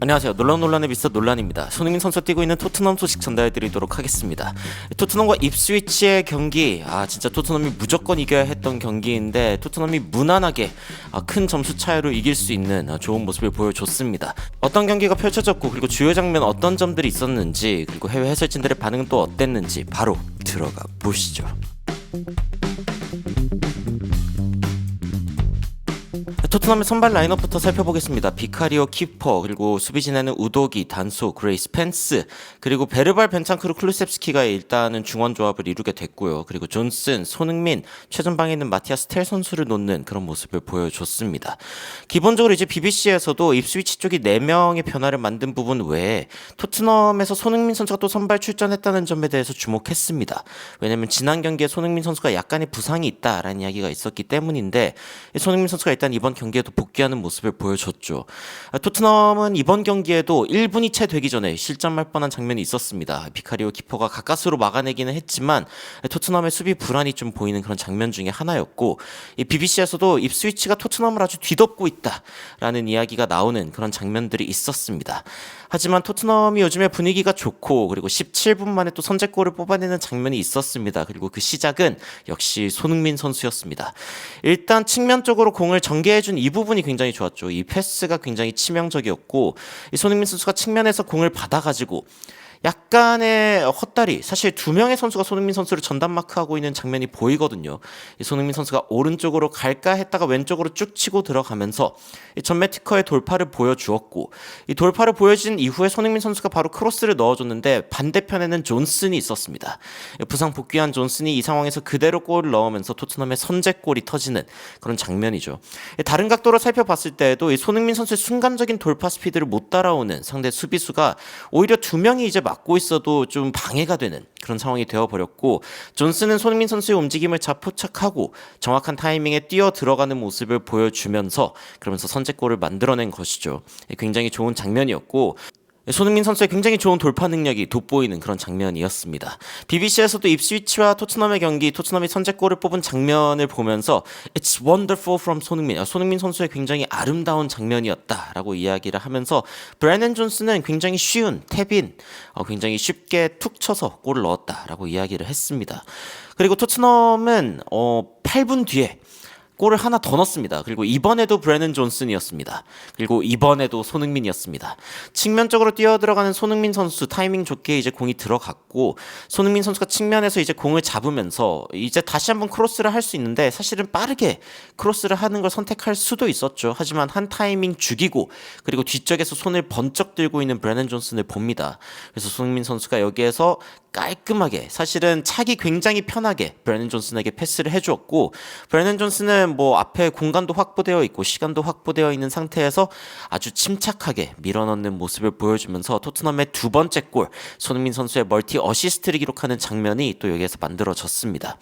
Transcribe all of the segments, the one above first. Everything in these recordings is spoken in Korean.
안녕하세요. 논란의 미스터 논란입니다. 손흥민 선수 뛰고 있는 토트넘 소식 전달해드리도록 하겠습니다. 토트넘과 입스위치의 경기, 진짜 토트넘이 무조건 이겨야 했던 경기인데 토트넘이 무난하게 큰 점수 차이로 이길 수 있는 좋은 모습을 보여줬습니다. 어떤 경기가 펼쳐졌고 그리고 주요 장면 어떤 점들이 있었는지 그리고 해외 해설진들의 반응은 또 어땠는지 바로 들어가 보시죠. 토트넘의 선발 라인업부터 살펴보겠습니다. 비카리오 키퍼, 그리고 수비진에는 우도기, 단소, 그레이스, 펜스, 그리고 베르발, 벤창크루, 클루셉스키가 일단은 중원 조합을 이루게 됐고요. 그리고 존슨, 손흥민, 최전방에 있는 마티아스 텔 선수를 놓는 그런 모습을 보여줬습니다. 기본적으로 이제 BBC에서도 입스위치 쪽이 4명의 변화를 만든 부분 외에 토트넘에서 손흥민 선수가 또 선발 출전했다는 점에 대해서 주목했습니다. 왜냐면 지난 경기에 손흥민 선수가 약간의 부상이 있다라는 이야기가 있었기 때문인데 손흥민 선수가 일단 이번 경기에도 복귀하는 모습을 보여줬죠. 토트넘은 이번 경기에도 1분이 채 되기 전에 실점할 뻔한 장면이 있었습니다. 비카리오 키퍼가 가까스로 막아내기는 했지만 토트넘의 수비 불안이 좀 보이는 그런 장면 중에 하나였고, 이 BBC에서도 입스위치가 토트넘을 아주 뒤덮고 있다라는 이야기가 나오는 그런 장면들이 있었습니다. 하지만 토트넘이 요즘에 분위기가 좋고 그리고 17분 만에 또 선제골을 뽑아내는 장면이 있었습니다. 그리고 그 시작은 역시 손흥민 선수였습니다. 일단 측면적으로 공을 전개해준 이 부분이 굉장히 좋았죠. 이 패스가 굉장히 치명적이었고, 이 손흥민 선수가 측면에서 공을 받아가지고 약간의 헛다리, 사실 2명의 선수가 손흥민 선수를 전담 마크하고 있는 장면이 보이거든요. 이 손흥민 선수가 오른쪽으로 갈까 했다가 왼쪽으로 쭉 치고 들어가면서 이 전매티커의 돌파를 보여주었고, 이 돌파를 보여준 이후에 손흥민 선수가 바로 크로스를 넣어줬는데 반대편에는 존슨이 있었습니다. 부상 복귀한 존슨이 이 상황에서 그대로 골을 넣으면서 토트넘의 선제골이 터지는 그런 장면이죠. 다른 각도로 살펴봤을 때에도 이 손흥민 선수의 순간적인 돌파 스피드를 못 따라오는 상대 수비수가 오히려 2명이 이제 막고 있어도 좀 방해가 되는 그런 상황이 되어버렸고, 존슨은 손흥민 선수의 움직임을 자포착하고 정확한 타이밍에 뛰어 들어가는 모습을 보여주면서 그러면서 선제골을 만들어낸 것이죠. 굉장히 좋은 장면이었고, 손흥민 선수의 굉장히 좋은 돌파 능력이 돋보이는 그런 장면이었습니다. BBC에서도 입스위치와 토트넘의 경기, 토트넘이 선제골을 뽑은 장면을 보면서 It's wonderful from 손흥민, 손흥민 선수의 굉장히 아름다운 장면이었다라고 이야기를 하면서 브래넌 존슨은 굉장히 쉬운 탭인, 굉장히 쉽게 툭 쳐서 골을 넣었다라고 이야기를 했습니다. 그리고 토트넘은 8분 뒤에 골을 하나 더 넣었습니다. 그리고 이번에도 브래넌 존슨이었습니다. 그리고 이번에도 손흥민이었습니다. 측면적으로 뛰어들어가는 손흥민 선수 타이밍 좋게 이제 공이 들어갔고, 손흥민 선수가 측면에서 이제 공을 잡으면서 이제 다시 한번 크로스를 할 수 있는데 사실은 빠르게 크로스를 하는 걸 선택할 수도 있었죠. 하지만 한 타이밍 죽이고 그리고 뒤쪽에서 손을 번쩍 들고 있는 브래넌 존슨을 봅니다. 그래서 손흥민 선수가 여기에서 깔끔하게, 사실은 차기 굉장히 편하게 브래넌 존슨에게 패스를 해주었고, 브래넌 존슨은 뭐 앞에 공간도 확보되어 있고 시간도 확보되어 있는 상태에서 아주 침착하게 밀어넣는 모습을 보여주면서 토트넘의 2번째 골, 손흥민 선수의 멀티 어시스트를 기록하는 장면이 또 여기에서 만들어졌습니다.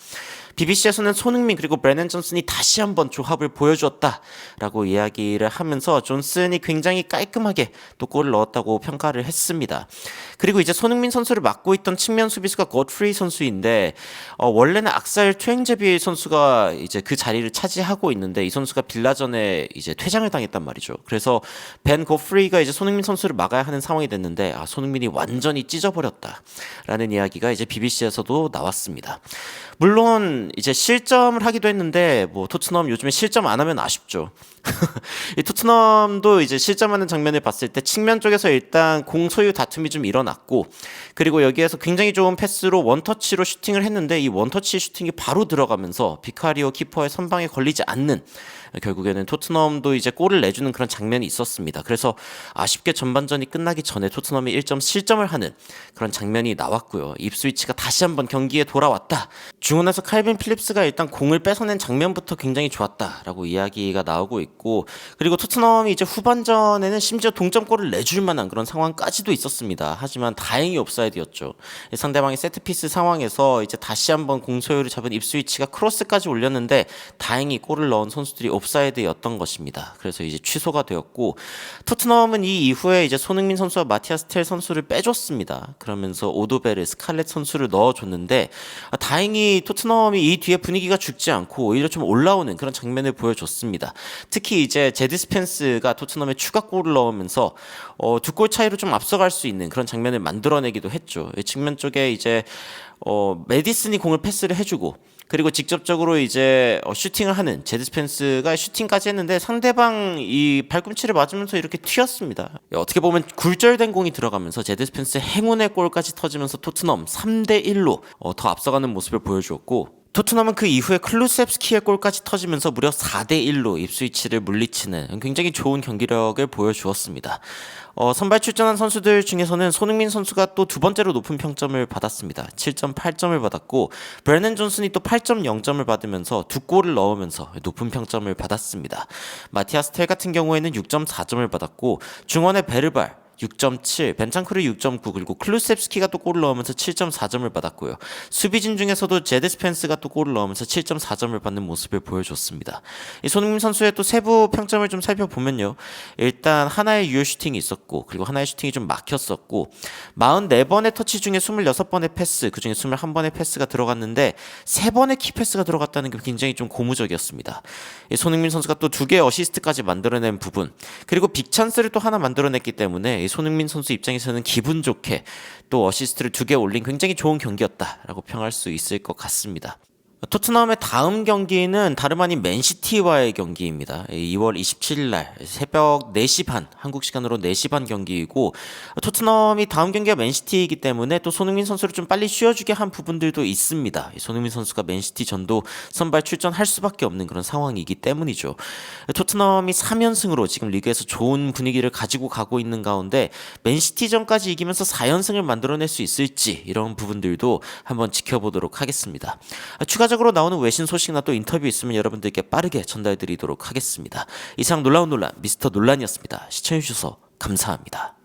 BBC에서는 손흥민 그리고 브래넌 존슨이 다시 한번 조합을 보여주었다라고 이야기를 하면서 존슨이 굉장히 깔끔하게 또 골을 넣었다고 평가를 했습니다. 그리고 이제 손흥민 선수를 맡고 있던 측면 수비수가 godfrey 선수인데 원래는 악살 투행제비 선수가 이제 그 자리를 차지하고 있는데 이 선수가 빌라전에 이제 퇴장을 당했단 말이죠. 그래서 벤 godfrey가 이제 손흥민 선수를 막아야 하는 상황이 됐는데 손흥민이 완전히 찢어버렸다라는 이야기가 이제 BBC에서도 나왔습니다. 물론 이제 실점을 하기도 했는데 뭐 토트넘 요즘에 실점 안 하면 아쉽죠. 이 토트넘도 이제 실점하는 장면을 봤을 때 측면 쪽에서 일단 공 소유 다툼이 좀 일어났고, 그리고 여기에서 굉장히 좋은 패스로 원터치로 슈팅을 했는데 이 원터치 슈팅이 바로 들어가면서 비카리오 키퍼의 선방에 걸리지 않는, 결국에는 토트넘도 이제 골을 내주는 그런 장면이 있었습니다. 그래서 아쉽게 전반전이 끝나기 전에 토트넘이 1점 실점을 하는 그런 장면이 나왔고요. 입스위치가 다시 한번 경기에 돌아왔다. 중원에서 칼빈 필립스가 일단 공을 뺏어낸 장면부터 굉장히 좋았다라고 이야기가 나오고 있고, 그리고 토트넘이 이제 후반전에는 심지어 동점골을 내줄 만한 그런 상황까지도 있었습니다. 하지만 다행히 옵사이드였죠. 상대방의 세트피스 상황에서 이제 다시 한번 공소유를 잡은 입스위치가 크로스까지 올렸는데 다행히 골을 넣은 선수들이 옵사이드였던 것입니다. 그래서 이제 취소가 되었고, 토트넘은 이 이후에 이제 손흥민 선수와 마티아스 텔 선수를 빼줬습니다. 그러면서 오도베르, 스칼렛 선수를 넣어줬는데 다행히 토트넘이 이 뒤에 분위기가 죽지 않고 오히려 좀 올라오는 그런 장면을 보여줬습니다. 특히 특히 이제 제드 스펜스가 토트넘에 추가골을 넣으면서 두 골 차이로 좀 앞서갈 수 있는 그런 장면을 만들어내기도 했죠. 이 측면 쪽에 이제 메디슨이 공을 패스를 해주고 그리고 직접적으로 이제 슈팅을 하는 제드 스펜스가 슈팅까지 했는데 상대방 이 발꿈치를 맞으면서 이렇게 튀었습니다. 어떻게 보면 굴절된 공이 들어가면서 제드 스펜스 행운의 골까지 터지면서 토트넘 3대1로 더 앞서가는 모습을 보여주었고 토트넘은 그 이후에 클루셉스키의 골까지 터지면서 무려 4대1로 입스위치를 물리치는 굉장히 좋은 경기력을 보여주었습니다. 선발 출전한 선수들 중에서는 손흥민 선수가 또 두 번째로 높은 평점을 받았습니다. 7.8점을 받았고 브래넌 존슨이 또 8.0점을 받으면서 두 골을 넣으면서 높은 평점을 받았습니다. 마티아스 텔 같은 경우에는 6.4점을 받았고 중원의 베르발 6.7, 벤창크르 6.9 그리고 클루셉스키가 또 골을 넣으면서 7.4점을 받았고요. 수비진 중에서도 제드 스펜스가 또 골을 넣으면서 7.4점을 받는 모습을 보여줬습니다. 이 손흥민 선수의 또 세부 평점을 좀 살펴보면요. 일단 하나의 유효 슈팅이 있었고 그리고 하나의 슈팅이 좀 막혔었고 44번의 터치 중에 26번의 패스 그중에 21번의 패스가 들어갔는데 3번의 키패스가 들어갔다는 게 굉장히 좀 고무적이었습니다. 이 손흥민 선수가 또 2개의 어시스트까지 만들어낸 부분 그리고 빅찬스를 또 하나 만들어냈기 때문에 손흥민 선수 입장에서는 기분 좋게 또 어시스트를 2개 올린 굉장히 좋은 경기였다라고 평할 수 있을 것 같습니다. 토트넘의 다음 경기는 다름 아닌 맨시티와의 경기입니다. 2월 27일 날 새벽 4시 반, 한국 시간으로 4시 반 경기이고 토트넘이 다음 경기가 맨시티이기 때문에 또 손흥민 선수를 좀 빨리 쉬어주게 한 부분들도 있습니다. 손흥민 선수가 맨시티 전도 선발 출전할 수밖에 없는 그런 상황이기 때문이죠. 토트넘이 3연승으로 지금 리그에서 좋은 분위기를 가지고 가고 있는 가운데 맨시티전까지 이기면서 4연승을 만들어낼 수 있을지 이런 부분들도 한번 지켜보도록 하겠습니다. 추가적으로 나오는 외신 소식이나 또 인터뷰 있으면 여러분들께 빠르게 전달드리도록 하겠습니다. 이상 놀라운 논란 미스터 논란이었습니다. 시청해주셔서 감사합니다.